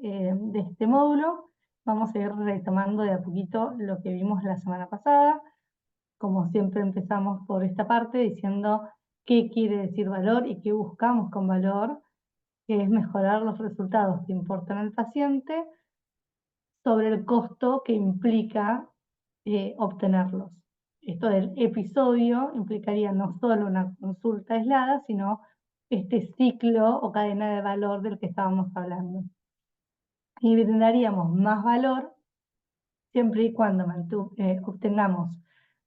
de este módulo. Vamos a ir retomando de a poquito lo que vimos la semana pasada. Como siempre empezamos por esta parte diciendo qué quiere decir valor y qué buscamos con valor, que es mejorar los resultados que importan al paciente sobre el costo que implica obtenerlos. Esto del episodio implicaría no solo una consulta aislada, sino este ciclo o cadena de valor del que estábamos hablando. Y brindaríamos más valor siempre y cuando obtengamos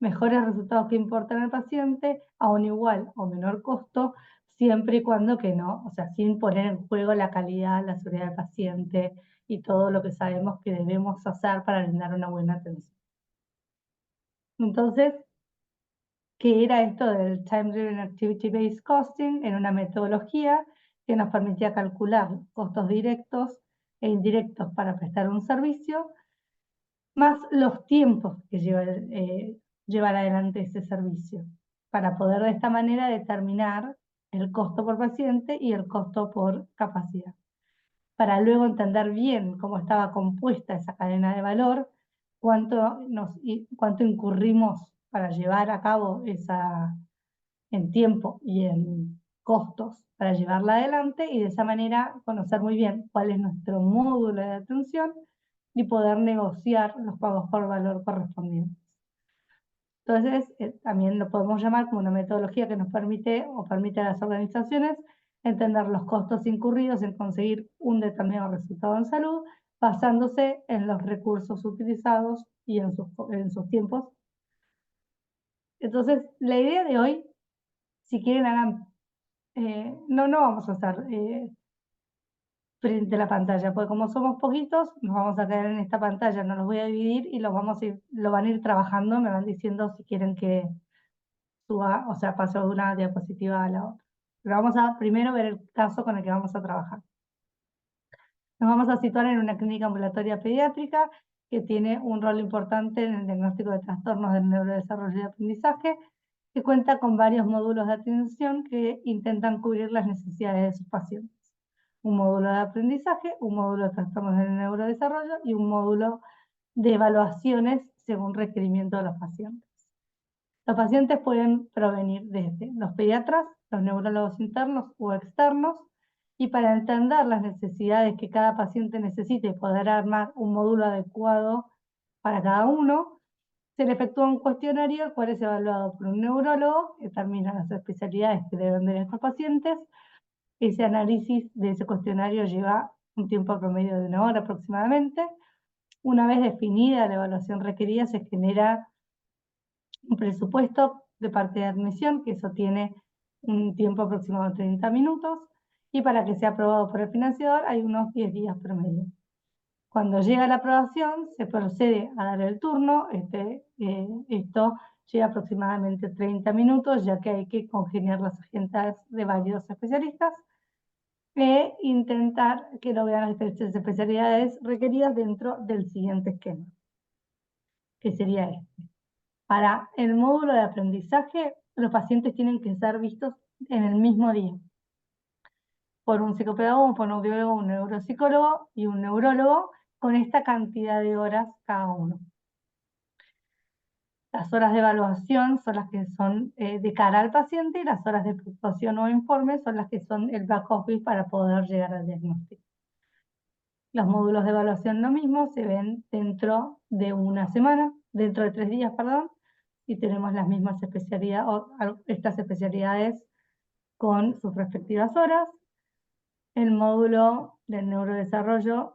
mejores resultados que importan al paciente a un igual o menor costo, siempre y cuando que no, o sea, sin poner en juego la calidad, la seguridad del paciente y todo lo que sabemos que debemos hacer para brindar una buena atención. Entonces, ¿qué era esto del Time Driven Activity Based Costing? Era una metodología que nos permitía calcular costos directos e indirectos para prestar un servicio, más los tiempos que llevar adelante ese servicio, para poder de esta manera determinar el costo por paciente y el costo por capacidad. Para luego entender bien cómo estaba compuesta esa cadena de valor, cuánto incurrimos para llevar a cabo en tiempo y en costos para llevarla adelante, y de esa manera conocer muy bien cuál es nuestro módulo de atención y poder negociar los pagos por valor correspondientes. Entonces, también lo podemos llamar como una metodología que nos permite a las organizaciones entender los costos incurridos en conseguir un determinado resultado en salud, basándose en los recursos utilizados y en sus tiempos. Entonces, la idea de hoy, si quieren hagan, no vamos a hacer print de la pantalla, porque como somos poquitos, nos vamos a quedar en esta pantalla, no los voy a dividir y lo van a ir trabajando, me van diciendo si quieren que suba, o sea, paso de una diapositiva a la otra. Pero vamos a primero ver el caso con el que vamos a trabajar. Nos vamos a situar en una clínica ambulatoria pediátrica que tiene un rol importante en el diagnóstico de trastornos del neurodesarrollo y aprendizaje, que cuenta con varios módulos de atención que intentan cubrir las necesidades de sus pacientes. Un módulo de aprendizaje, un módulo de trastornos del neurodesarrollo y un módulo de evaluaciones según requerimiento de los pacientes. Los pacientes pueden provenir desde los pediatras, los neurólogos internos o externos, y para entender las necesidades que cada paciente necesite y poder armar un módulo adecuado para cada uno, se le efectúa un cuestionario, el cual es evaluado por un neurólogo, que determina las especialidades que deben ver estos pacientes. Ese análisis de ese cuestionario lleva un tiempo promedio de 1 hora aproximadamente. Una vez definida la evaluación requerida, se genera un presupuesto de parte de admisión, que eso tiene un tiempo aproximado de 30 minutos, y para que sea aprobado por el financiador hay unos 10 días promedio. Cuando llega la aprobación, se procede a dar el turno. Esto lleva aproximadamente 30 minutos, ya que hay que congeniar las agendas de varios especialistas e intentar que lo vean las especialidades requeridas dentro del siguiente esquema, que sería este. Para el módulo de aprendizaje, los pacientes tienen que ser vistos en el mismo día por un psicopedagogo, por un audiólogo, un neuropsicólogo y un neurólogo, con esta cantidad de horas cada uno. Las horas de evaluación son las que son de cara al paciente, y las horas de puntuación o informe son las que son el back office para poder llegar al diagnóstico. Los módulos de evaluación lo mismo, se ven dentro de 3 días, perdón, y tenemos las mismas estas especialidades con sus respectivas horas. El módulo del neurodesarrollo,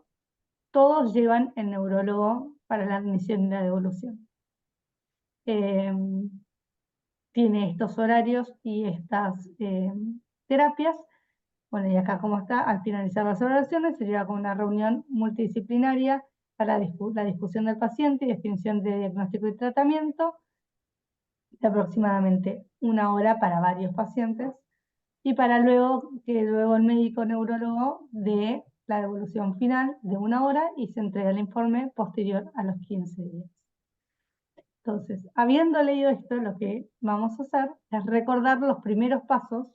todos llevan el neurólogo para la admisión y la devolución. Tiene estos horarios y estas terapias. Bueno, y acá como está, al finalizar las evaluaciones se lleva con una reunión multidisciplinaria para la discusión del paciente y definición de diagnóstico y tratamiento, de aproximadamente 1 hora para varios pacientes, y para que luego el médico neurólogo dé la devolución final de 1 hora y se entrega el informe posterior a los 15 días. Entonces, habiendo leído esto, lo que vamos a hacer es recordar los primeros pasos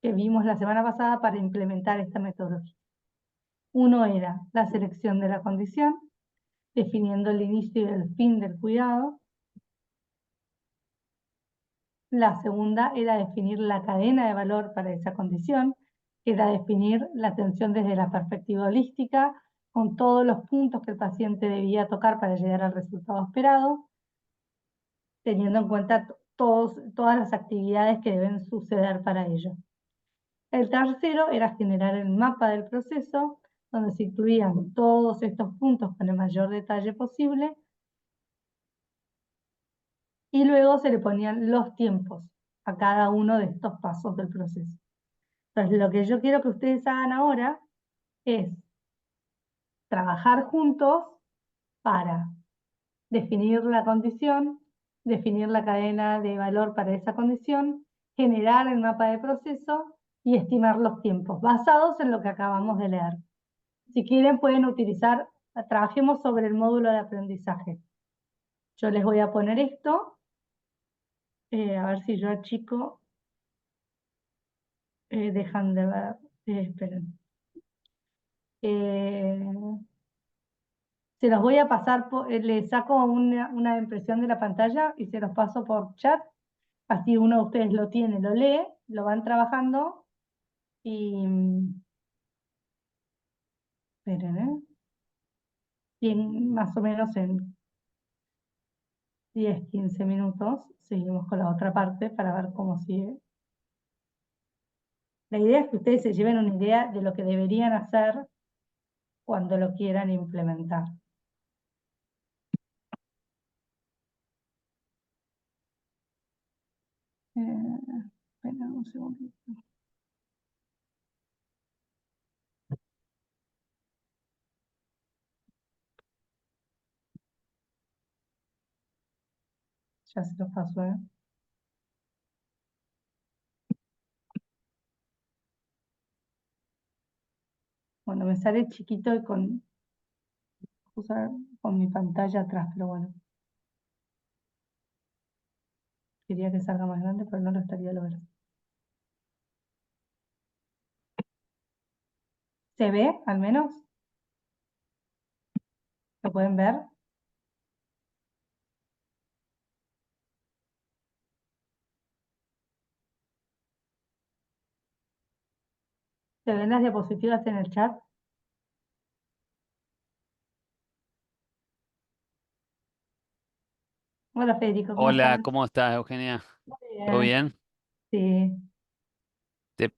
que vimos la semana pasada para implementar esta metodología. Uno era la selección de la condición, definiendo el inicio y el fin del cuidado. La segunda era definir la cadena de valor para esa condición, que era definir la atención desde la perspectiva holística, con todos los puntos que el paciente debía tocar para llegar al resultado esperado, teniendo en cuenta todas las actividades que deben suceder para ello. El tercero era generar el mapa del proceso, donde se incluían todos estos puntos con el mayor detalle posible, y luego se le ponían los tiempos a cada uno de estos pasos del proceso. Entonces, lo que yo quiero que ustedes hagan ahora es trabajar juntos para definir la condición, definir la cadena de valor para esa condición, generar el mapa de proceso y estimar los tiempos, basados en lo que acabamos de leer. Si quieren, pueden utilizar, trabajemos sobre el módulo de aprendizaje. Yo les voy a poner esto, a ver si yo achico, dejan de ver, esperen. Se los voy a pasar, les saco una impresión de la pantalla y se los paso por chat. Así uno de ustedes lo tiene, lo lee, lo van trabajando y... esperen, y más o menos en 10, 15 minutos seguimos con la otra parte para ver cómo sigue. La idea es que ustedes se lleven una idea de lo que deberían hacer cuando lo quieran implementar. Espera un segundito. Ya se los paso, ¿eh? Bueno, me sale chiquito y con mi pantalla atrás, pero bueno. Quería que salga más grande, pero no lo estaría logrando. ¿Se ve, al menos? ¿Lo pueden ver? ¿Se ven las diapositivas en el chat? Hola, Federico, ¿cómo Hola, estás? ¿cómo estás, Eugenia? Muy ¿Todo bien. bien? Sí, Te-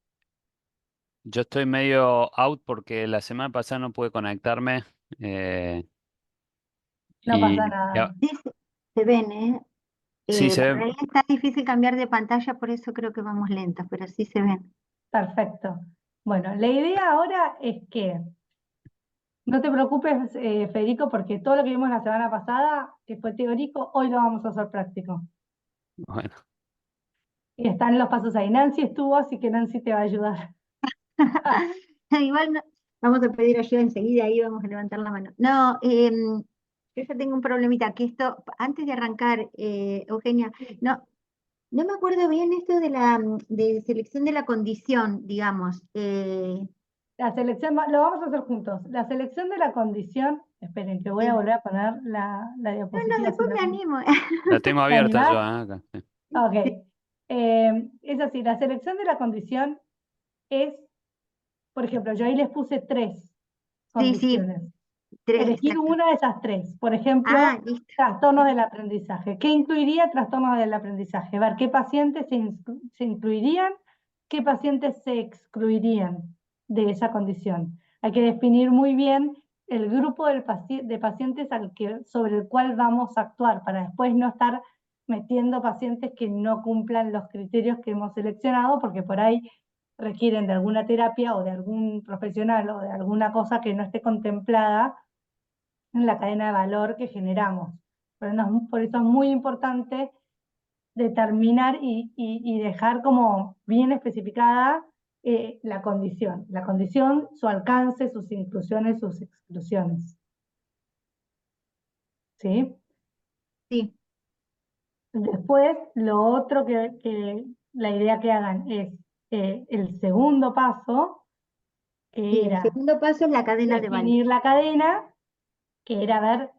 yo estoy medio out porque la semana pasada no pude conectarme eh, no pasa y nada. Sí, se ven, ¿eh? sí se Por ve. ahí está difícil cambiar de pantalla, por eso creo que vamos lentos, pero sí se ven. Perfecto. Bueno, la idea ahora es que no te preocupes, Federico, porque todo lo que vimos la semana pasada, que fue teórico, hoy lo vamos a hacer práctico. Bueno, Y están los pasos ahí. Nancy estuvo, así que Nancy te va a ayudar. Igual vamos a pedir ayuda enseguida, ahí vamos a levantar la mano. No, yo ya tengo un problemita, que esto, antes de arrancar, Eugenia, no me acuerdo bien esto de de selección de la condición, digamos. La selección, lo vamos a hacer juntos. La selección de la condición, esperen que voy a Sí. volver a poner la No, diapositiva. después me animo. la tengo ¿Te abierta yo, animás? acá. Sí. Ok. Es así, la selección de la condición es, por ejemplo, yo ahí les puse 3 Sí, sí, condiciones. Elegir exacto. una de esas 3. Por ejemplo, Ah, listo. trastornos del aprendizaje. ¿Qué incluiría trastornos del aprendizaje? Ver qué pacientes se incluirían, qué pacientes se excluirían de esa condición. Hay que definir muy bien el grupo de pacientes sobre el cual vamos a actuar para después no estar metiendo pacientes que no cumplan los criterios que hemos seleccionado, porque por ahí requieren de alguna terapia o de algún profesional o de alguna cosa que no esté contemplada en la cadena de valor que generamos. Por eso es muy importante determinar y dejar como bien especificada la condición, su alcance, sus inclusiones, sus exclusiones. ¿Sí? Sí, Después, lo otro que la idea que hagan es el segundo paso que Sí, el era segundo paso es la cadena de Valls. definir la cadena, que era ver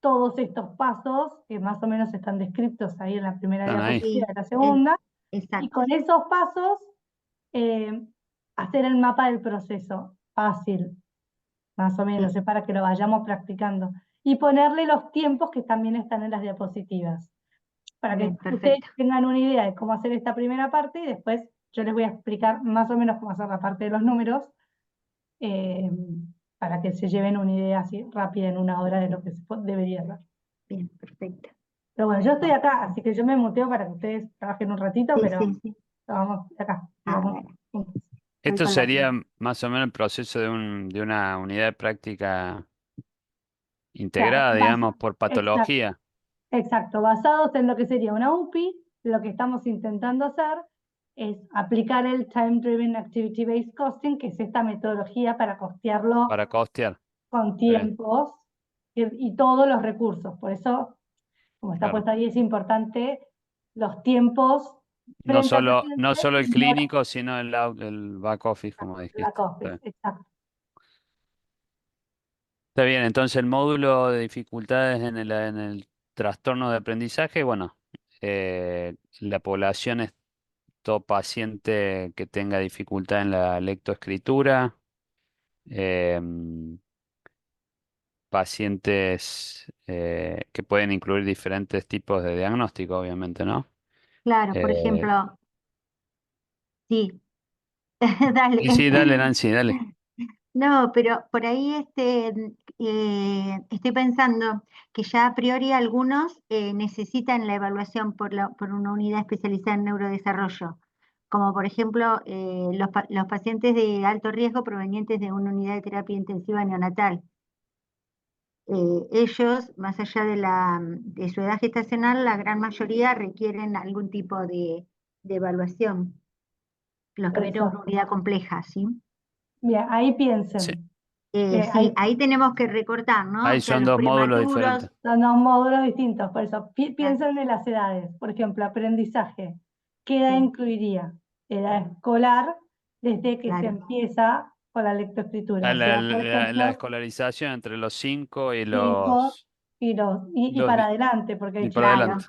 todos estos pasos que más o menos están descritos ahí en la primera Están ahí. diapositiva Sí, de la segunda, y exacto. con esos pasos hacer el mapa del proceso, fácil, más o menos, Sí, es para que lo vayamos practicando. Y ponerle los tiempos que también están en las diapositivas, para que bien, ustedes perfecto. tengan una idea de cómo hacer esta primera parte y después yo les voy a explicar más o menos cómo hacer la parte de los números, eh, para que se lleven una idea así rápida en una hora de lo que debería hacer. Bien, perfecto. Pero bueno, yo estoy acá, así que yo me muteo para que ustedes trabajen un ratito, Sí, pero sí, sí. vamos acá, A vamos ver, juntos. estoy Esto con la sería más o menos el proceso de una unidad de práctica Claro, integrada, digamos, por exacto, patología. exacto, basados en lo que sería una UPI, lo que estamos intentando hacer es aplicar el Time Driven Activity Based Costing, que es esta metodología para costearlo Para costear. con Está bien, tiempos y todos los recursos. Por eso, como está claro. puesto ahí, es importante los tiempos No frente al solo, paciente no solo el y no clínico, sino el back office, como la dijiste. Está COFIS. bien. Exacto. Está bien, entonces el módulo de dificultades en el trastorno de aprendizaje, bueno, la población es todo paciente que tenga dificultad en la lectoescritura, em, pacientes que pueden incluir diferentes tipos de diagnóstico, obviamente, ¿no? claro, por Eh, ejemplo, sí, dale. y sí, dale, Nancy, dale. No, pero por ahí estoy pensando que ya a priori algunos necesitan la evaluación por una unidad especializada en neurodesarrollo, como por ejemplo los pacientes de alto riesgo provenientes de una unidad de terapia intensiva neonatal. Ellos, más allá de su edad gestacional, la gran mayoría requieren algún tipo de evaluación, los que Por vienen de una eso, unidad compleja, ¿sí? bien, ahí Sí, piensen. Sí, ahí tenemos que recortar, ¿no? O ahí sea, son los dos módulos diferentes. prematuros, Son dos módulos distintos, por eso ah, piensen en las edades. Por ejemplo, aprendizaje. ¿Qué edad sí, incluiría? Edad escolar, desde que se claro, empieza con la lectoescritura. La, O la- sea, por la- la ejemplo, escolarización entre los 5 y 5 los, y los para di- adelante, porque y hay para chicos. claro, adelante.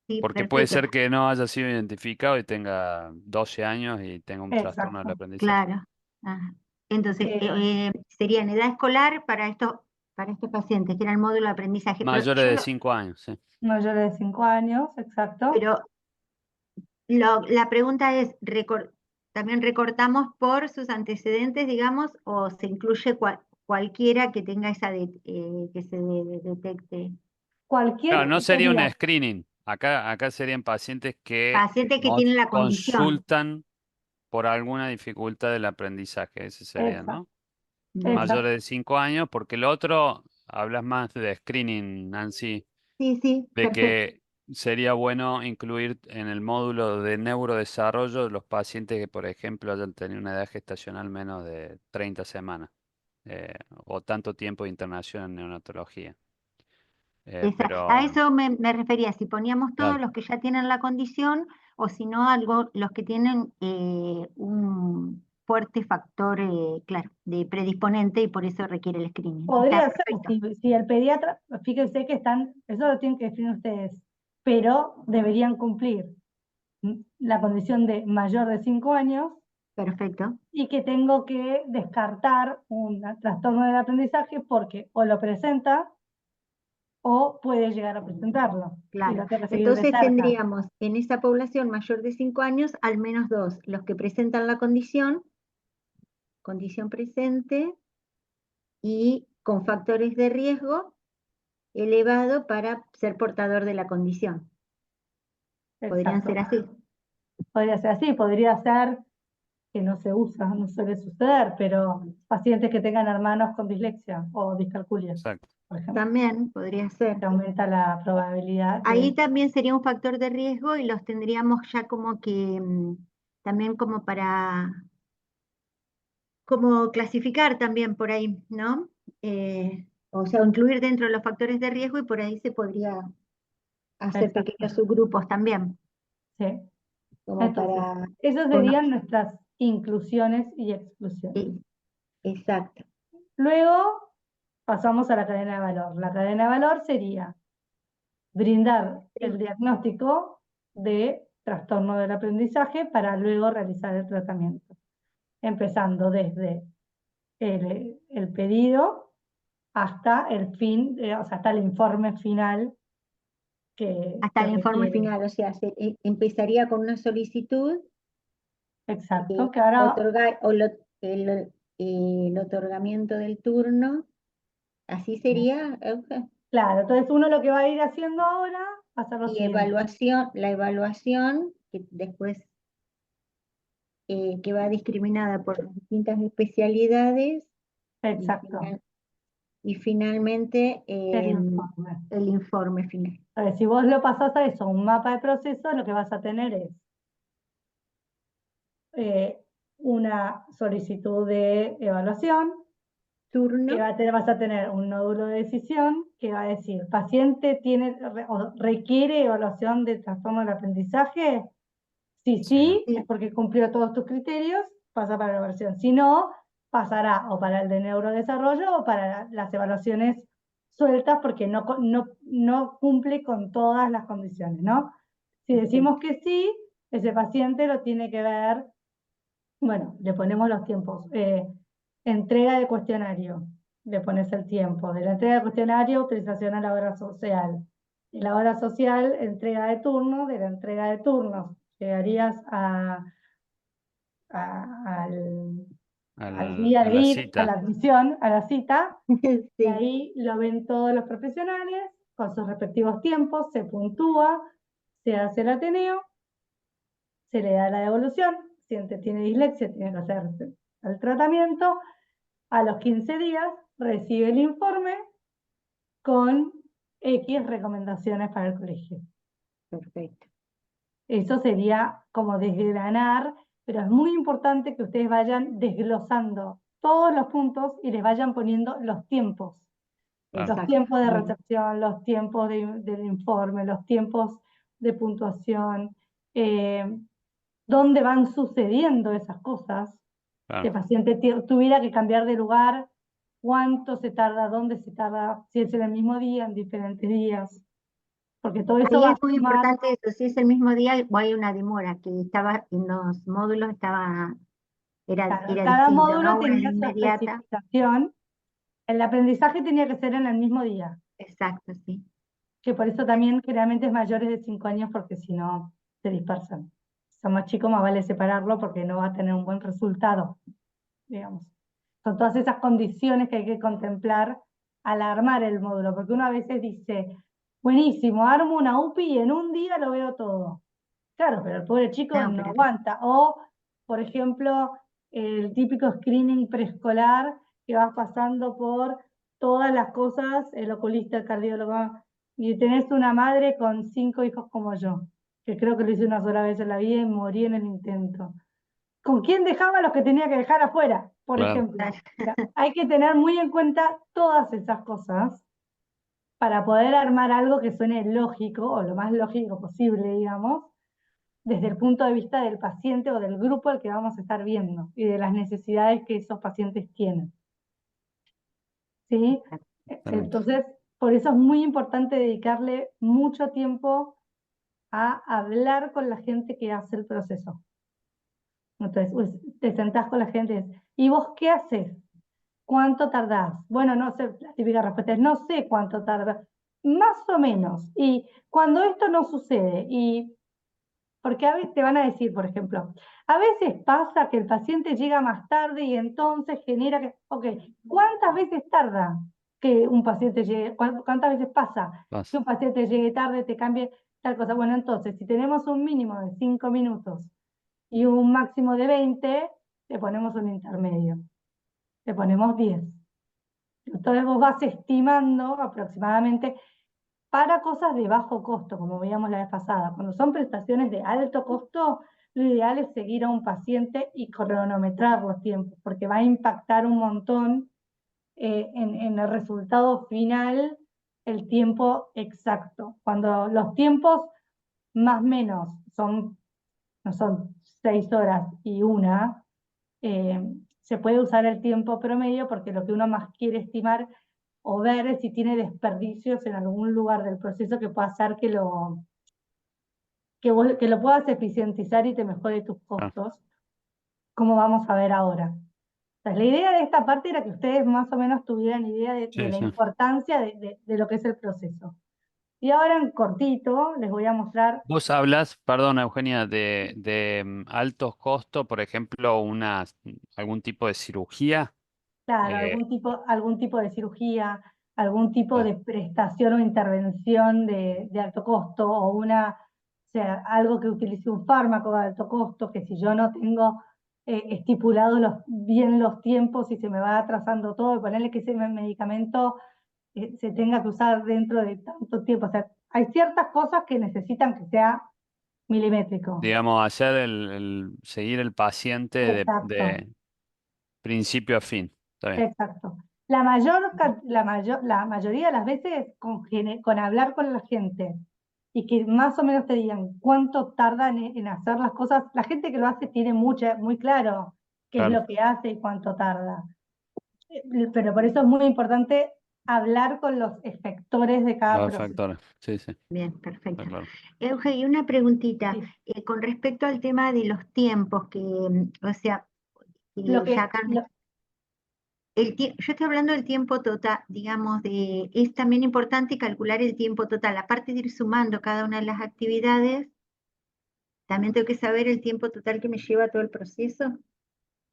sí, Porque puede perfecto, ser que no haya sido identificado y tenga 12 años y tenga un trastorno del Exacto. aprendizaje. claro. Ajá. Entonces, Eh, sería en edad escolar para estos pacientes, que era el módulo de aprendizaje. Mayores de 5 años, sí. Mayores de 5 años, exacto. Pero la pregunta es, ¿también recortamos por sus antecedentes, digamos, o se incluye cualquiera que tenga que se detecte? Claro, Cualquier no sería un sería screening. Acá serían pacientes que Pacientes que tienen la condición. consultan por alguna dificultad del aprendizaje. Ese sería, exacto, ¿no? Bien. exacto. Mayores de 5 años, porque el otro, hablas más de screening, Nancy, Sí, sí, de perfecto. que sería bueno incluir en el módulo de neurodesarrollo los pacientes que, por ejemplo, hayan tenido una edad gestacional menos de 30 semanas o tanto tiempo de internación en neonatología. A Pero, eso me refería, si poníamos todos dale, los que ya tienen la condición o si no, los que tienen un fuerte factor, claro, de predisponente y por eso requiere el screening. Está Podría ser, perfecto. si el pediatra, fíjense que están, eso lo tienen que definir ustedes, pero deberían cumplir la condición de mayor de 5 años Perfecto, y que tengo que descartar un trastorno del aprendizaje porque o lo presenta o puede llegar a presentarlo y claro. lo tengo que seguir de Entonces cerca. tendríamos en esa población mayor de 5 años al menos dos, los que presentan la condición presente y con factores de riesgo elevado para ser portador de la condición. Podrían Exacto. ser así. Podría ser así, podría ser que no se usa, no suele suceder, pero pacientes que tengan hermanos con dislexia o discalculia, exacto. por ejemplo, También podría ser. que aumenta la probabilidad Ahí de... también sería un factor de riesgo y los tendríamos ya como que, también como clasificar también por ahí, ¿no? O sea, incluir dentro de los factores de riesgo y por ahí se podría hacer Exacto, pequeños subgrupos también, sí. como Entonces, para esas serían conocer. nuestras inclusiones y exclusiones. Sí, exacto. Luego pasamos a la cadena de valor. La cadena de valor sería brindar el diagnóstico de trastorno del aprendizaje para luego realizar el tratamiento, empezando desde el pedido hasta el fin, o sea, hasta el informe final Hasta que el informe requiere. final, o sea, empezaría con una solicitud, Exacto, que ahora, el otorgamiento del turno, así sería, Euge. claro, entonces uno lo que va a ir haciendo ahora va a ser lo Y siguiente. la evaluación, que después que va discriminada por las distintas especialidades, y, Exacto, y finalmente el informe. el informe final. Entonces, si vos lo pasás a eso, un mapa de procesos, lo que vas a tener es una solicitud de evaluación, Turno, vas a tener un nódulo de decisión que va a decir, paciente requiere evaluación de trastorno del aprendizaje. Si sí, Sí. es porque cumplió todos tus criterios, pasa para la evaluación. Si no, pasará o para el de neurodesarrollo o para las evaluaciones sueltas porque no cumple con todas las condiciones, ¿no? Si decimos que sí, ese paciente lo tiene que ver, bueno, le ponemos los tiempos. Entrega de cuestionario, le pones el tiempo. De la entrega de cuestionario, utilización a la hora social. De la hora social, entrega de turno. De la entrega de turnos, llegarías al, al día A de la ir a la cita. admisión, a la cita, y Sí, ahí lo ven todos los profesionales con sus respectivos tiempos, se puntúa, se hace el Ateneo, se le da la devolución, si tiene dislexia, tiene que hacer el tratamiento, a los 15 días recibe el informe con X recomendaciones para el colegio. perfecto. Eso sería como desgranar, pero es muy importante que ustedes vayan desglosando todos los puntos y les vayan poniendo los tiempos. Los Exacto. tiempos de Bien. recepción, los tiempos del informe, los tiempos de puntuación, dónde van sucediendo esas cosas. Si el Claro. paciente tuviera que cambiar de lugar, cuánto se tarda, dónde se tarda, si es en el mismo día, en diferentes días, porque todo eso Ahí va es a muy sumar. importante eso, si es el mismo día o hay una demora, que estaba en los módulos Claro, era cada distinto, módulo ¿no? Una es tenía su inmediata. especificación. El aprendizaje tenía que ser en el mismo día, Exacto, sí. que por eso también generalmente es mayores de 5 años, porque si no se dispersan. Si son más chicos, más vale separarlo porque no va a tener un buen resultado, digamos. Son todas esas condiciones que hay que contemplar al armar el módulo, porque uno a veces dice, buenísimo, armo una UPI y en un día lo veo todo. Claro, pero el pobre chico No, no pero aguanta. O, por ejemplo, el típico screening preescolar que vas pasando por todas las cosas, el oculista, el cardiólogo, y tenés una madre con 5 hijos como yo, que creo que lo hice una sola vez en la vida y morí en el intento. ¿Con quién dejaba a los que tenía que dejar afuera, por Claro. ejemplo? O sea, hay que tener muy en cuenta todas esas cosas para poder armar algo que suene lógico, o lo más lógico posible, digamos, desde el punto de vista del paciente o del grupo al que vamos a estar viendo y de las necesidades que esos pacientes tienen. ¿Sí? Totalmente. Entonces, por eso es muy importante dedicarle mucho tiempo a hablar con la gente que hace el proceso. Entonces, pues, te sentás con la gente y ¿vos qué haces? ¿Cuánto tardás? Bueno, no sé, la típica respuesta es no sé cuánto tarda, más o menos. Y cuando esto no sucede, y porque a veces te van a decir, por ejemplo, a veces pasa que el paciente llega más tarde y entonces genera que, ok, ¿cuántas veces tarda que un paciente llegue? ¿Cuántas veces pasa que Pasa. un paciente llegue tarde, te cambie tal cosa? Bueno, entonces, si tenemos un mínimo de 5 minutos y un máximo de 20, le ponemos un intermedio, le ponemos 10. Entonces vos vas estimando aproximadamente para cosas de bajo costo, como veíamos la vez pasada. Cuando son prestaciones de alto costo, lo ideal es seguir a un paciente y cronometrar los tiempos, porque va a impactar un montón en el resultado final el tiempo exacto. Cuando los tiempos más o menos no son 6 horas y una, se puede usar el tiempo promedio porque lo que uno más quiere estimar o ver es si tiene desperdicios en algún lugar del proceso que pueda hacer que que lo puedas eficientizar y te mejore tus Ah, costos, como vamos a ver ahora. Entonces, la idea de esta parte era que ustedes más o menos tuvieran idea de sí, la sí. importancia de lo que es el proceso. Y ahora en cortito les voy a mostrar, Vos hablas, perdón, Eugenia, altos costos, por ejemplo, algún tipo de cirugía. claro, Eh, algún tipo de cirugía, algún tipo ah, de prestación o intervención de alto costo, o sea, algo que utilice un fármaco de alto costo, que si yo no tengo estipulados bien los tiempos y se me va atrasando todo, y ponerle que ese medicamento se tenga que usar dentro de tanto tiempo. O sea, hay ciertas cosas que necesitan que sea milimétrico. digamos, hacer seguir el paciente Exacto. de principio a fin. Está bien. Exacto. La mayoría de las veces con hablar con la gente y que más o menos te digan cuánto tardan en hacer las cosas, la gente que lo hace tiene muy claro qué es Claro, lo que hace y cuánto tarda. Pero por eso es muy importante hablar con los efectores de cada los proceso. factores. Sí, sí, Bien, está perfecto. claro. Euge, y una preguntita, Sí. con respecto al tema de los tiempos, o sea, Lo ya que, acá lo- yo estoy hablando del tiempo total, digamos, es también importante calcular el tiempo total. Aparte de ir sumando cada una de las actividades, también tengo que saber el tiempo total que me lleva todo el proceso.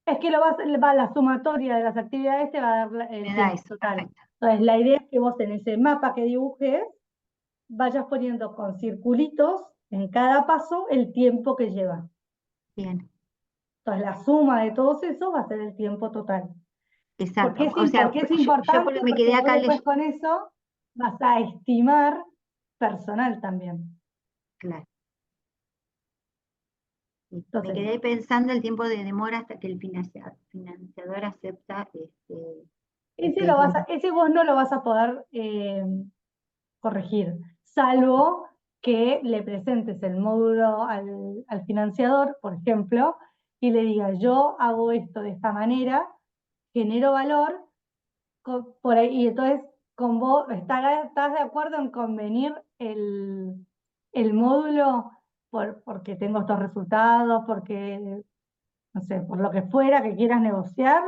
Es que la sumatoria de las actividades te va a dar el Me da tiempo eso, total. perfecto. Entonces, la idea es que vos en ese mapa que dibujes vayas poniendo con circulitos en cada paso el tiempo que lleva. Bien, Entonces, la suma de todos esos va a ser el tiempo total. exacto. O ¿Por sea, qué es yo porque importante? me Porque quedé vos acá después leyendo. con eso vas a estimar personal también. Claro. Sí, me Entonces, quedé pensando el tiempo de demora hasta que el financiador acepta el pedido. ese vos no lo vas a poder corregir, salvo que le presentes el módulo al financiador, por ejemplo, y le digas, yo hago esto de esta manera, genero valor, por ahí, y entonces con vos estás de acuerdo en convenir el módulo porque tengo estos resultados, porque, no sé, por lo que fuera que quieras negociar,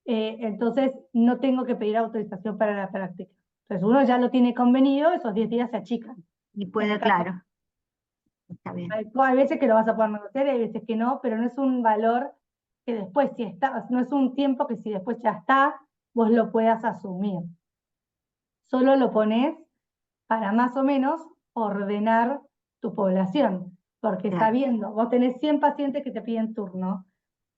entonces no tengo que pedir autorización para la práctica. Entonces uno ya lo tiene convenido, esos 10 días se achican. Y En el puede, caso, claro, está bien. hay veces que lo vas a poder negociar y hay veces que no, pero no es un valor que después, si está, no es un tiempo que si después ya está, vos lo puedas asumir. Solo lo pones para más o menos ordenar tu población, porque Claro, sabiendo, vos tenés 100 pacientes que te piden turno,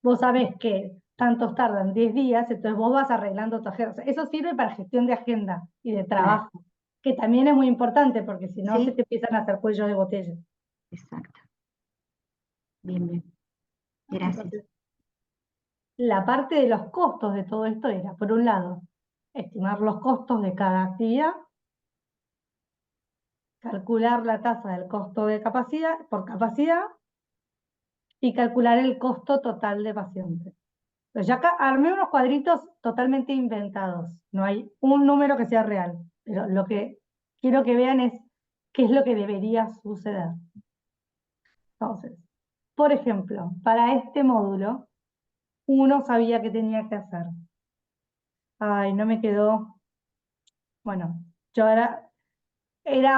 vos sabés que tantos tardan 10 días, entonces vos vas arreglando tu agenda. O sea, eso sirve para gestión de agenda y de claro. trabajo, que también es muy importante, porque si no se Sí, te empiezan a hacer cuellos de botella. exacto. Bien, bien. Gracias. Entonces, la parte de los costos de todo esto era, por un lado, estimar los costos de cada actividad, calcular la tasa del costo de capacidad por capacidad y calcular el costo total de pacientes. Pues ya acá armé unos cuadritos totalmente inventados. No hay un número que sea real. Pero lo que quiero que vean es qué es lo que debería suceder. Entonces, por ejemplo, para este módulo, uno sabía que tenía que hacer. Ay, no me quedó. Bueno, yo era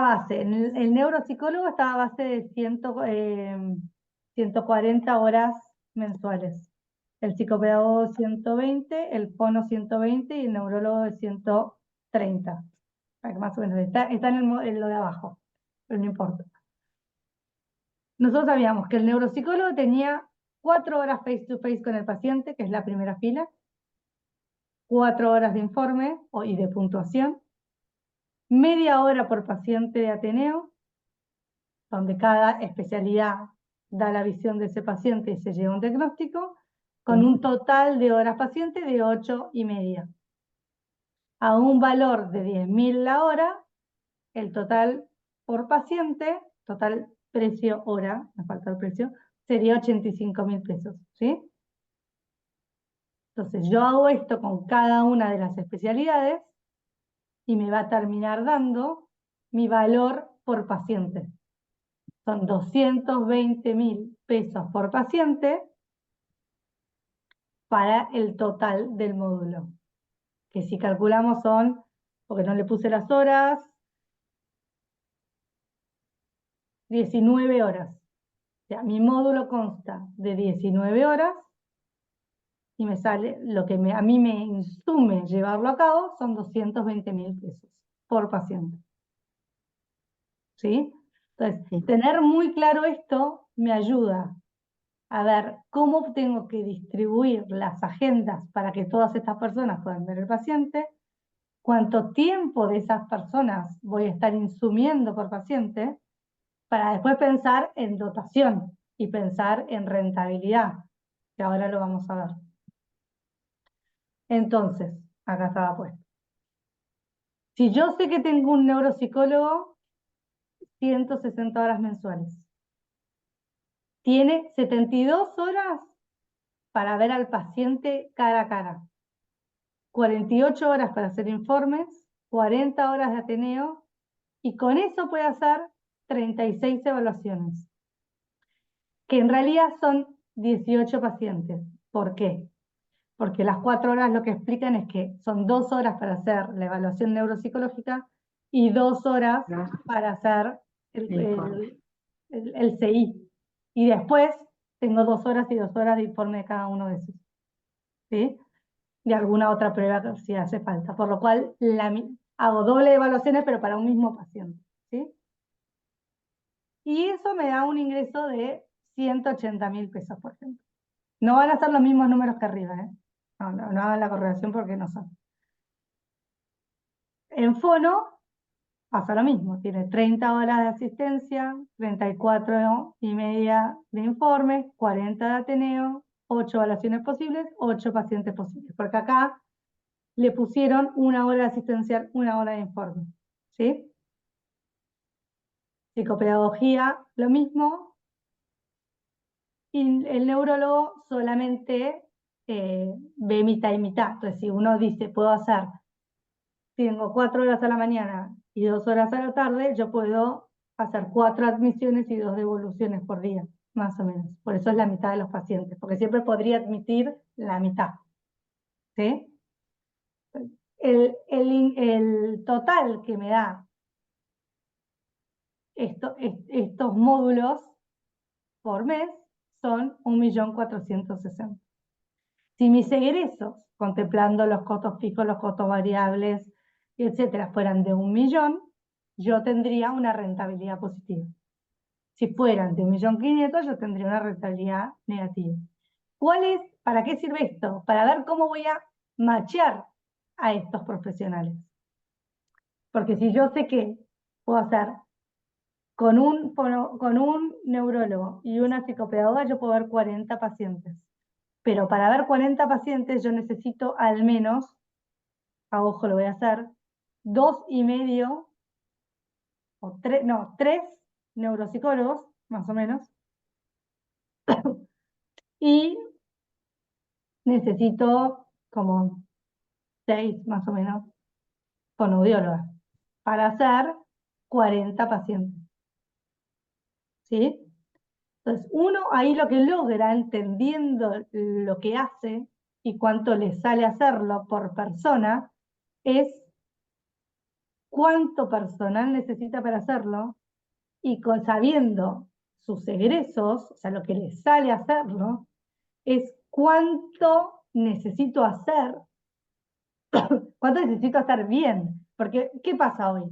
base. El neuropsicólogo estaba a base de 140 horas mensuales. El psicopedagogo 120, el fono 120 y el neurólogo de 130. Más o menos, está en lo de abajo, pero no importa. Nosotros sabíamos que el neuropsicólogo tenía 4 horas face to face con el paciente, que es la primera fila, 4 horas de informe y de puntuación, media hora por paciente de Ateneo, donde cada especialidad da la visión de ese paciente y se lleva un diagnóstico, con un total de horas paciente de 8,5. A un valor de 10.000 la hora, el total por paciente, total precio hora, me falta el precio, sería 85.000 pesos, ¿sí? Entonces yo hago esto con cada una de las especialidades y me va a terminar dando mi valor por paciente. Son 220.000 pesos por paciente para el total del módulo. Que si calculamos son, porque no le puse las horas, 19 horas. O sea, mi módulo consta de 19 horas y me sale, lo que a mí me insume llevarlo a cabo son 220.000 pesos por paciente. ¿Sí? Entonces, Sí. tener muy claro esto me ayuda a ver cómo tengo que distribuir las agendas para que todas estas personas puedan ver el paciente, cuánto tiempo de esas personas voy a estar insumiendo por paciente, para después pensar en dotación y pensar en rentabilidad, que ahora lo vamos a ver. Entonces, acá estaba puesto. Si yo sé que tengo un neuropsicólogo, 160 horas mensuales. Tiene 72 horas para ver al paciente cara a cara. 48 horas para hacer informes, 40 horas de Ateneo, y con eso puede hacer 36 evaluaciones, que en realidad son 18 pacientes. ¿Por qué? Porque las 4 horas lo que explican es que son 2 horas para hacer la evaluación neuropsicológica y 2 horas para hacer el CI. Y después tengo 2 horas y 2 horas de informe de cada uno de esos. ¿Sí? De alguna otra prueba si hace falta. Por lo cual hago doble evaluaciones, pero para un mismo paciente. ¿Sí? Y eso me da un ingreso de 180.000 pesos, por ejemplo. No van a ser los mismos números que arriba, ¿eh? No hagan la correlación porque no son. En Fono pasa lo mismo, tiene 30 horas de asistencia, 34 y media de informes, 40 de Ateneo, 8 evaluaciones posibles, 8 pacientes posibles, porque acá le pusieron 1 hora de asistencial, 1 hora de informe, ¿sí? Psicopedagogía, lo mismo, y el neurólogo solamente ve mitad y mitad. Entonces, si uno dice, puedo hacer, tengo 4 horas a la mañana y 2 horas a la tarde, yo puedo hacer 4 admisiones y 2 devoluciones por día, más o menos. Por eso es la mitad de los pacientes, porque siempre podría admitir la mitad. ¿Sí? El total que me da estos módulos por mes son 1.460.000. Si mis egresos, contemplando los costos fijos, los costos variables, etcétera, fueran de 1.000.000, yo tendría una rentabilidad positiva. Si fueran de 1.500.000, yo tendría una rentabilidad negativa. ¿Para qué sirve esto? Para ver cómo voy a machear a estos profesionales. Porque si yo sé que puedo hacer con un neurólogo y una psicopedagoga, yo puedo ver 40 pacientes. Pero para ver 40 pacientes yo necesito al menos, a ojo lo voy a hacer, 2,5 o 3 neuropsicólogos, más o menos, y necesito como 6 más o menos fonoaudiólogas para hacer 40 pacientes. ¿Sí? Entonces, uno ahí lo que logra, entendiendo lo que hace y cuánto le sale hacerlo por persona, es cuánto personal necesita para hacerlo y sabiendo sus egresos, o sea, lo que le sale hacerlo, es cuánto necesito hacer, cuánto necesito hacer bien. Porque, ¿qué pasa hoy?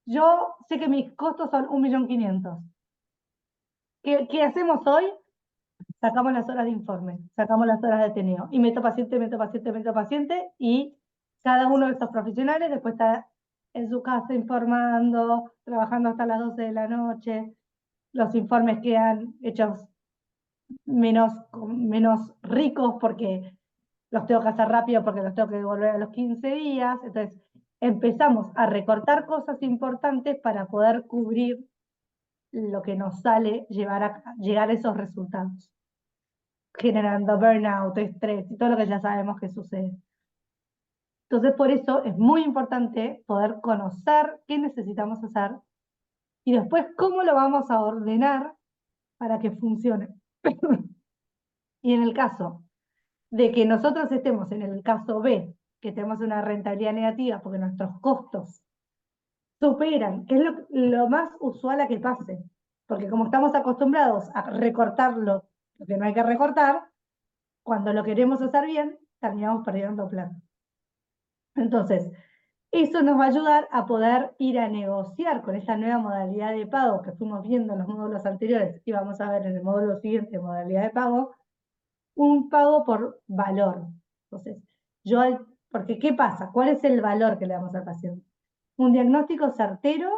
Yo sé que mis costos son 1.500.000. ¿Qué hacemos hoy? Sacamos las horas de informe, sacamos las horas de Ateneo, y meto paciente, y cada uno de estos profesionales después está en su casa informando, trabajando hasta las 12 de la noche, los informes quedan hechos menos ricos porque los tengo que hacer rápido, porque los tengo que devolver a los 15 días, entonces empezamos a recortar cosas importantes para poder cubrir lo que nos sale llegar a esos resultados. generando burnout, estrés y todo lo que ya sabemos que sucede. Entonces, por eso es muy importante poder conocer qué necesitamos hacer y después cómo lo vamos a ordenar para que funcione. Y en el caso de que nosotros estemos en el caso B, que tenemos una rentabilidad negativa porque nuestros costos superan, que es lo más usual a que pase, porque como estamos acostumbrados a recortar lo que no hay que recortar, cuando lo queremos hacer bien, terminamos perdiendo plata. Entonces, eso nos va a ayudar a poder ir a negociar con esta nueva modalidad de pago que fuimos viendo en los módulos anteriores y vamos a ver en el módulo siguiente, modalidad de pago, un pago por valor. Entonces, porque ¿qué pasa? ¿Cuál es el valor que le damos al paciente? Un diagnóstico certero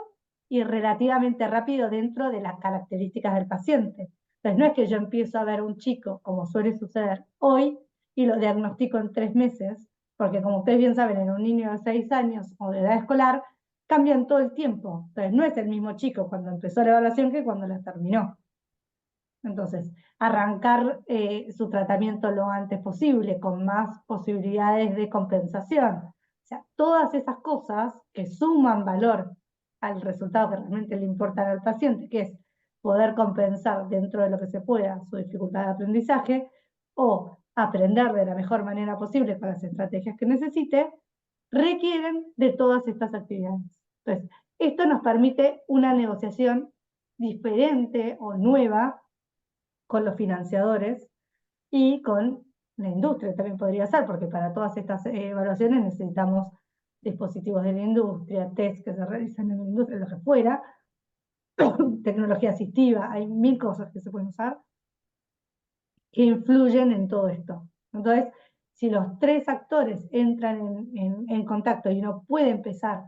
y relativamente rápido dentro de las características del paciente. Entonces, no es que yo empiezo a ver un chico, como suele suceder hoy, y lo diagnostico en 3 meses, porque como ustedes bien saben, en un niño de 6 años o de edad escolar, cambian todo el tiempo. Entonces, no es el mismo chico cuando empezó la evaluación que cuando la terminó. Entonces, arrancar su tratamiento lo antes posible, con más posibilidades de compensación. O sea, todas esas cosas que suman valor al resultado que realmente le importa al paciente, que es poder compensar dentro de lo que se pueda su dificultad de aprendizaje o aprender de la mejor manera posible con las estrategias que necesite, requieren de todas estas actividades. Entonces, esto nos permite una negociación diferente o nueva con los financiadores y con la industria también podría ser, porque para todas estas evaluaciones necesitamos dispositivos de la industria, test que se realizan en la industria, lo que fuera, tecnología asistiva, hay 1000 cosas que se pueden usar que influyen en todo esto. Entonces, si los 3 actores entran en contacto y uno puede empezar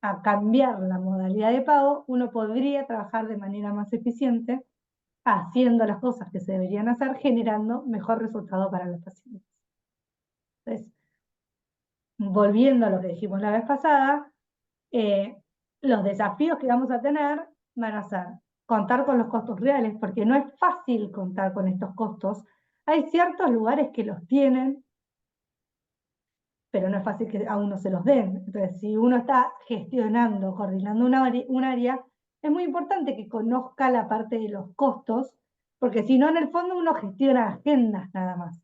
a cambiar la modalidad de pago, uno podría trabajar de manera más eficiente haciendo las cosas que se deberían hacer, generando mejor resultado para los pacientes. Entonces, volviendo a lo que dijimos la vez pasada, los desafíos que vamos a tener van a ser contar con los costos reales, porque no es fácil contar con estos costos. Hay ciertos lugares que los tienen, pero no es fácil que a uno se los den. Entonces, si uno está gestionando, coordinando un área, es muy importante que conozca la parte de los costos, porque si no, en el fondo uno gestiona agendas nada más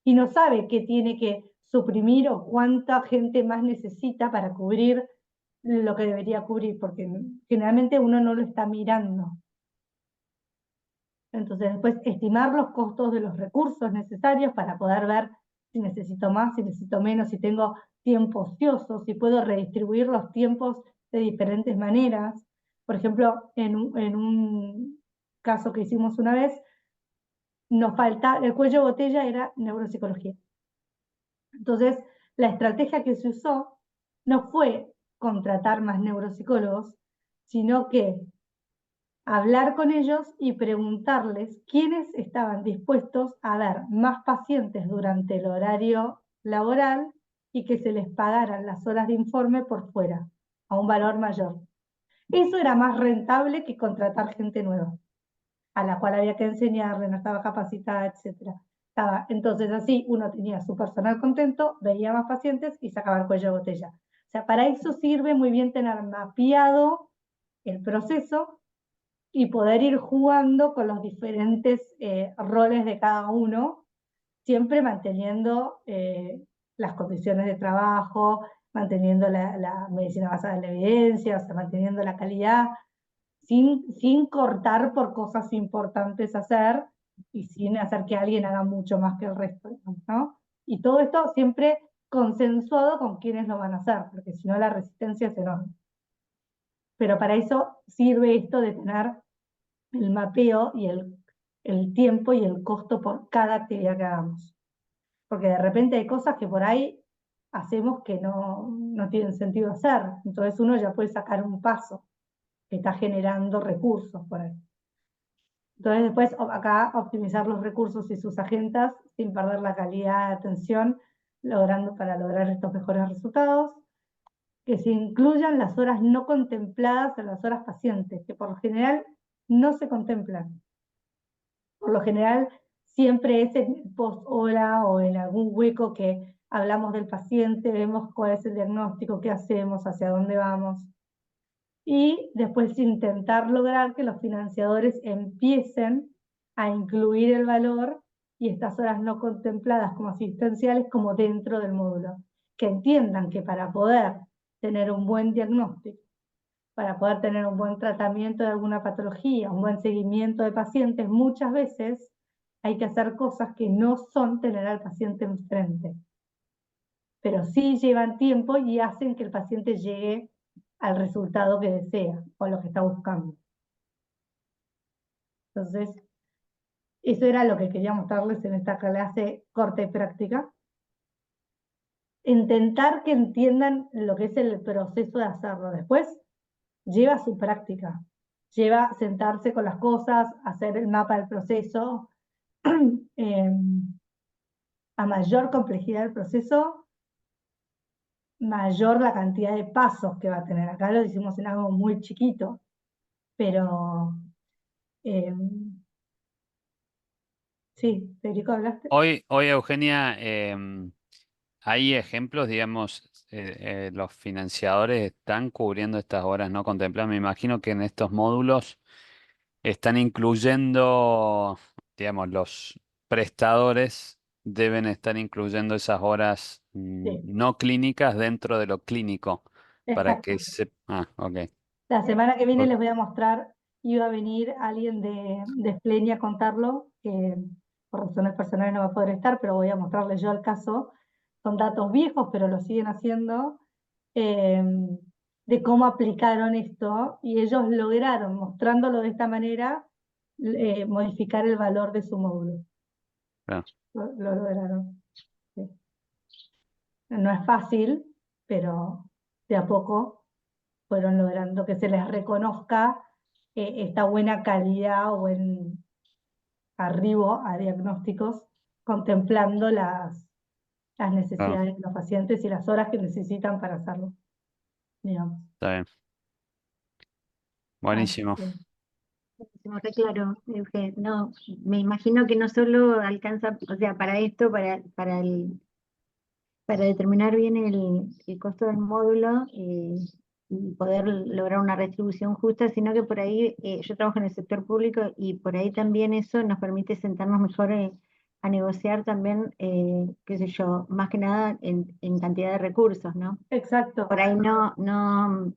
y no sabe qué tiene que suprimir o cuánta gente más necesita para cubrir lo que debería cubrir, porque generalmente uno no lo está mirando. Entonces, después estimar los costos de los recursos necesarios para poder ver si necesito más, si necesito menos, si tengo tiempo ocioso, si puedo redistribuir los tiempos de diferentes maneras. Por ejemplo, en un caso que hicimos una vez, nos falta, el cuello de botella era neuropsicología. Entonces, la estrategia que se usó no fue contratar más neuropsicólogos, sino que hablar con ellos y preguntarles quiénes estaban dispuestos a ver más pacientes durante el horario laboral y que se les pagaran las horas de informe por fuera, a un valor mayor. Eso era más rentable que contratar gente nueva, a la cual había que enseñarle, no estaba capacitada, etc. Entonces así uno tenía su personal contento, veía más pacientes y sacaba el cuello de botella. O sea, para eso sirve muy bien tener mapeado el proceso y poder ir jugando con los diferentes roles de cada uno, siempre manteniendo las condiciones de trabajo, manteniendo la medicina basada en la evidencia, o sea, manteniendo la calidad, sin cortar por cosas importantes hacer y sin hacer que alguien haga mucho más que el resto, ¿no? Y todo esto siempre consensuado con quienes lo van a hacer, porque si no la resistencia es enorme. Pero para eso sirve esto de tener el mapeo y el tiempo y el costo por cada actividad que hagamos. Porque de repente hay cosas que por ahí hacemos que no tienen sentido hacer. Entonces uno ya puede sacar un paso que está generando recursos por ahí. Entonces después acá optimizar los recursos y sus agendas sin perder la calidad de atención, para lograr estos mejores resultados. Que se incluyan las horas no contempladas en las horas pacientes, que por lo general no se contemplan. Por lo general siempre es en el post-hora o en algún hueco que hablamos del paciente, vemos cuál es el diagnóstico, qué hacemos, hacia dónde vamos. Y después intentar lograr que los financiadores empiecen a incluir el valor y estas horas no contempladas como asistenciales como dentro del módulo. Que entiendan que para poder tener un buen diagnóstico, para poder tener un buen tratamiento de alguna patología, un buen seguimiento de pacientes, muchas veces hay que hacer cosas que no son tener al paciente enfrente, pero sí llevan tiempo y hacen que el paciente llegue al resultado que desea o lo que está buscando. Entonces, eso era lo que quería mostrarles en esta clase corta y práctica. Intentar que entiendan lo que es el proceso de hacerlo. Después, lleva su práctica. Lleva sentarse con las cosas, hacer el mapa del proceso. A mayor complejidad del proceso, mayor la cantidad de pasos que va a tener. Acá lo hicimos en algo muy chiquito, pero sí, Federico, ¿hablaste? Hoy, Eugenia, hay ejemplos, digamos, los financiadores están cubriendo estas horas no contempladas. Me imagino que en estos módulos están incluyendo, digamos, los prestadores deben estar incluyendo esas horas Sí, no clínicas dentro de lo clínico para que exacto. se... Ah, ok. La semana que viene Ok. les voy a mostrar, iba a venir alguien de Splenia a contarlo, que por razones personales no va a poder estar, pero voy a mostrarles yo el caso. Son datos viejos, pero lo siguen haciendo, eh, de cómo aplicaron esto, y ellos lograron, mostrándolo de esta manera, modificar el valor de su módulo. Claro. Lo lograron. Sí. No es fácil, pero de a poco fueron logrando que se les reconozca esta buena calidad o buen arribo a diagnósticos, contemplando las Claro, necesidades de los pacientes y las horas que necesitan para hacerlo, digamos. está bien. Así Buenísimo. que, Buenísimo, re claro, Euge. No, me imagino que no solo alcanza, o sea, para esto, para determinar bien el costo del módulo y poder lograr una retribución justa, sino que por ahí, yo trabajo en el sector público y por ahí también eso nos permite sentarnos mejor a negociar también, qué sé yo, más que nada en cantidad de recursos, ¿no? Por exacto, ahí no,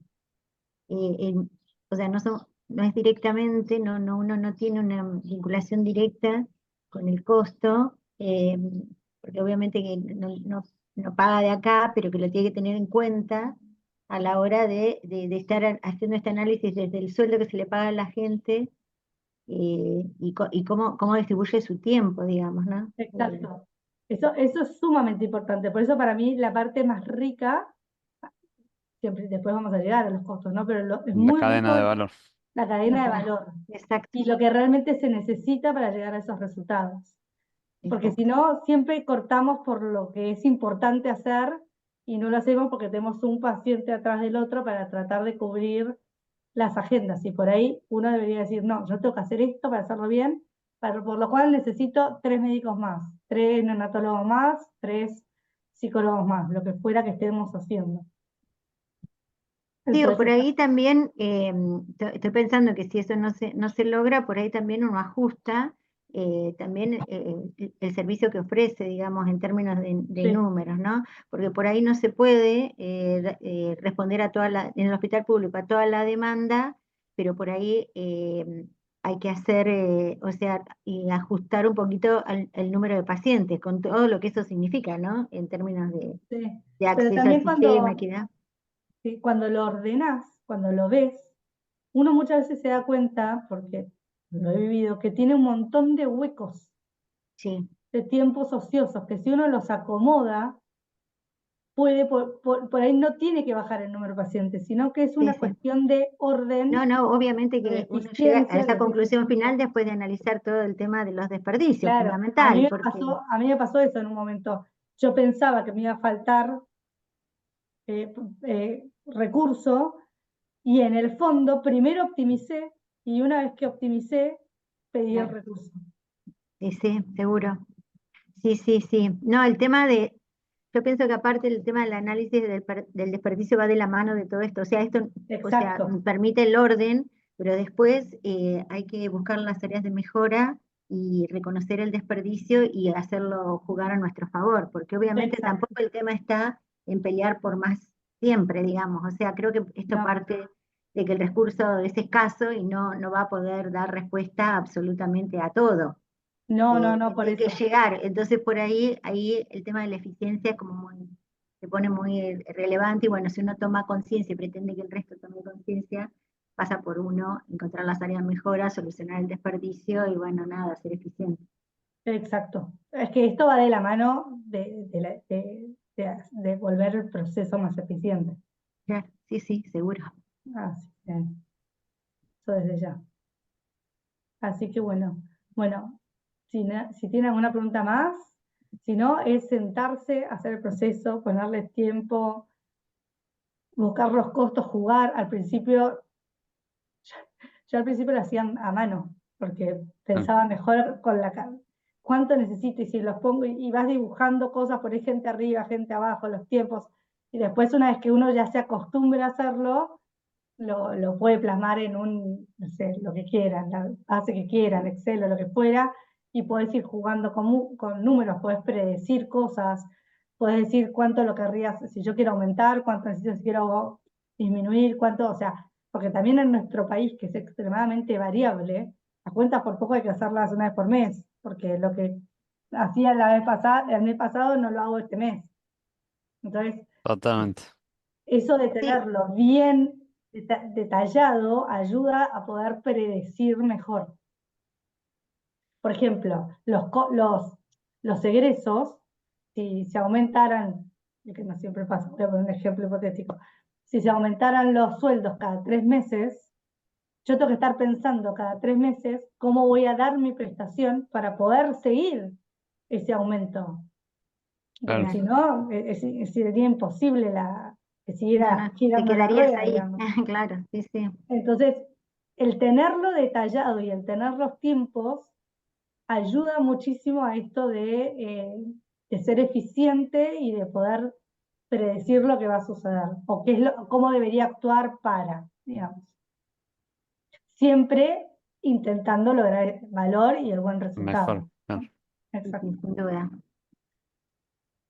eh, en- o sea, no es directamente, uno no tiene una vinculación directa con el costo, porque obviamente que no paga de acá, pero que lo tiene que tener en cuenta a la hora de estar haciendo este análisis desde el sueldo que se le paga a la gente y cómo distribuye su tiempo, digamos, ¿no? exacto. Eso es sumamente importante. Por eso para mí la parte más rica, siempre después vamos a llegar a los costos, ¿no? Pero es La muy cadena de rico valor. la cadena de Ujú. valor Exacto, y lo que realmente se necesita para llegar a esos resultados. Porque si exacto. no, siempre cortamos por lo que es importante hacer y no lo hacemos porque tenemos un paciente atrás del otro para tratar de cubrir las agendas. Y por ahí uno debería decir, no, yo tengo que hacer esto para hacerlo bien, por lo cual necesito 3 médicos más, 3 neonatólogos más, 3 psicólogos más, lo que fuera que estemos haciendo. Digo, por Entonces, ahí también, estoy pensando que si eso no se logra, por ahí también uno ajusta también el servicio que ofrece, digamos, en términos de sí, números, ¿no? Porque por ahí no se puede responder en el hospital público a toda la demanda, pero por ahí hay que hacer, o sea, y ajustar un poquito el número de pacientes, con todo lo que eso significa, ¿no? En términos sí. de Pero acceso al también sistema, equidad. cuando lo ordenás, cuando lo ves, uno muchas veces se da cuenta, porque lo he vivido, que tiene un montón de huecos, Sí. de tiempos ociosos, que si uno los acomoda, puede, por ahí no tiene que bajar el número de pacientes, sino que es Sí, una sí. cuestión de No, orden, no, obviamente de que uno llega a eficiencia, esa de conclusión final eficiencia. después de analizar todo el tema de los desperdicios, Claro, fundamental, porque a mí me pasó eso en un momento. Yo pensaba que me iba a faltar recurso y en el fondo primero optimicé y una vez que optimicé pedí el claro, recurso. Sí, sí, seguro. Sí, sí, sí. No, el tema de, yo pienso que aparte el tema del análisis del desperdicio va de la mano de todo esto. O sea, esto, o sea, Exacto. permite el orden, pero después hay que buscar las áreas de mejora y reconocer el desperdicio y hacerlo jugar a nuestro favor, porque obviamente Exacto. tampoco el tema está en pelear por más siempre, digamos. O sea, creo que esto No, parte de que el recurso es escaso y no va a poder dar respuesta absolutamente a todo. no, no, no, por De que eso. llegar. Entonces por ahí el tema de la eficiencia es como muy, se pone muy relevante y bueno, si uno toma conciencia y pretende que el resto tome conciencia, pasa por uno, encontrar las áreas de mejora, solucionar el desperdicio y bueno, nada, ser eficiente. Exacto. Es que esto va de la mano de volver el proceso más eficiente. Claro, sí, sí, seguro. Así que, eso desde ya. Así que bueno, si tiene alguna pregunta más, si no, es sentarse, hacer el proceso, ponerle tiempo, buscar los costos, jugar. Yo al principio lo hacía a mano, porque Claro. pensaba mejor con cuánto necesito y si los pongo y vas dibujando cosas, por ahí gente arriba, gente abajo, los tiempos, y después una vez que uno ya se acostumbra a hacerlo, lo puede plasmar en no sé, lo que quieran, la base que quieran, Excel o lo que fuera, y podés ir jugando con números, podés predecir cosas, podés decir cuánto lo querrías, si yo quiero aumentar, cuánto necesito si quiero disminuir, cuánto, o sea, porque también en nuestro país, que es extremadamente variable, las cuentas por poco hay que hacerlas una vez por mes, porque lo que hacía la vez pasada, el mes pasado no lo hago este mes. Entonces, Totalmente. eso de Sí, tenerlo bien detallado ayuda a poder predecir mejor. Por ejemplo, los egresos, si se aumentaran, que no siempre pasa, voy a poner un ejemplo hipotético, si se aumentaran los sueldos cada 3 meses, yo tengo que estar pensando cada 3 meses cómo voy a dar mi prestación para poder seguir ese aumento. Porque Claro. si claro. no, sería imposible que No, siguiera no, te girando la quedarías rueda, ahí. digamos. Claro, sí, sí. Entonces, el tenerlo detallado y el tener los tiempos ayuda muchísimo a esto de ser eficiente y de poder predecir lo que va a suceder o cómo debería actuar para, digamos. Siempre intentando lograr el valor y el buen Mejor. resultado, Claro. ¿no? Sí, Exacto. sí, sin duda.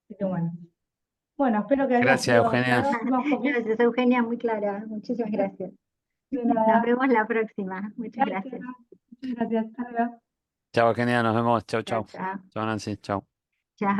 Así que bueno. Bueno, espero que haya Gracias, sido Eugenia. claro, un poquito. Gracias, Eugenia, muy clara. Muchísimas gracias. De Nos nada. vemos la próxima. Muchas Gracias. gracias. Gracias. Hasta luego. Chao, Eugenia. Nos vemos. Chau, Chao, chau. chao. Chau, Nancy. Chau.